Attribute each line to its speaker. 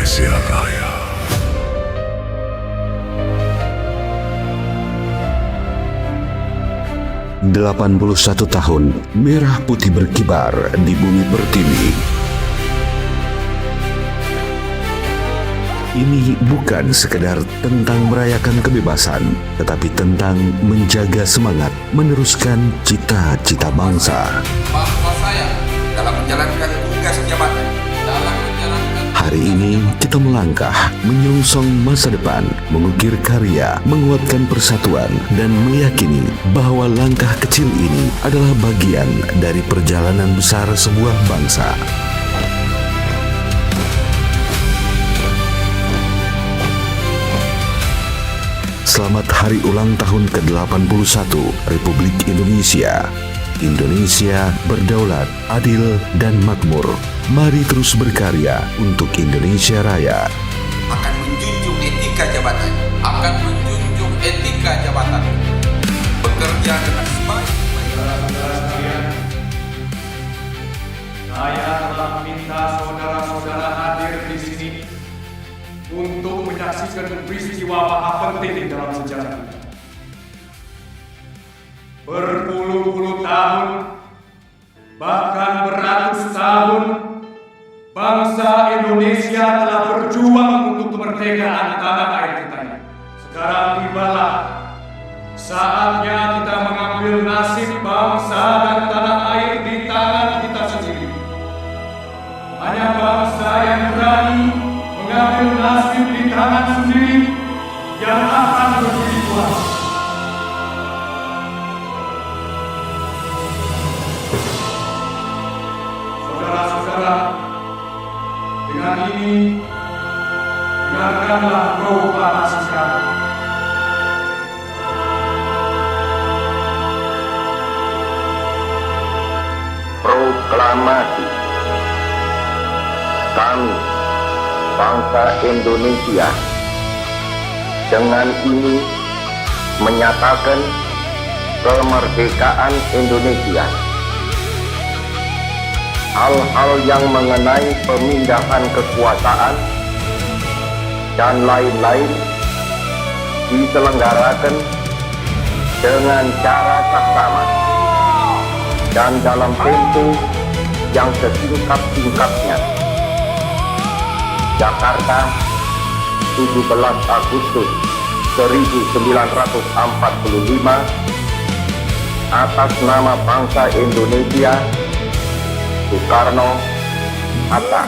Speaker 1: Indonesia Raya. "81 tahun merah putih berkibar di bumi pertiwi. Ini bukan sekedar tentang merayakan kebebasan, tetapi tentang menjaga semangat, meneruskan cita-cita bangsa.
Speaker 2: Bahwa saya dalam menjalankan tugas jabatan,
Speaker 1: Hari ini kita melangkah menyongsong masa depan, mengukir karya, menguatkan persatuan, dan meyakini bahwa langkah kecil ini adalah bagian dari perjalanan besar sebuah bangsa. Selamat Hari Ulang Tahun ke-81 Republik Indonesia. Indonesia berdaulat, adil, dan makmur. Mari terus berkarya untuk Indonesia Raya.
Speaker 2: akan menjunjung etika jabatan, bekerja dengan sebaik-baiknya.
Speaker 3: Saudara-saudara sekalian, saya telah meminta saudara-saudara hadir di sini untuk menyaksikan peristiwa maha penting dalam sejarah kita. Berpuluh-puluh tahun, bahkan beratus tahun, bangsa Indonesia telah berjuang untuk kemerdekaan tanah air kita ini. Sekarang tibalah saatnya kita mengambil nasib bangsa dan tanah air di tangan kita sendiri. Hanya bangsa yang berani mengambil nasib di tangan sendiri yang akan berdiri kuat. Saudara-saudara, dengan ini dengarkanlah proklamasi kami.
Speaker 4: Proklamasi. Kami, bangsa Indonesia, dengan ini menyatakan kemerdekaan Indonesia. Hal-hal yang mengenai pemindahan kekuasaan dan lain-lain diselenggarakan dengan cara saksama dan dalam tempo yang sesingkat-singkatnya. Jakarta, 17 Agustus 1945, atas nama bangsa Indonesia, Soekarno, Hatta.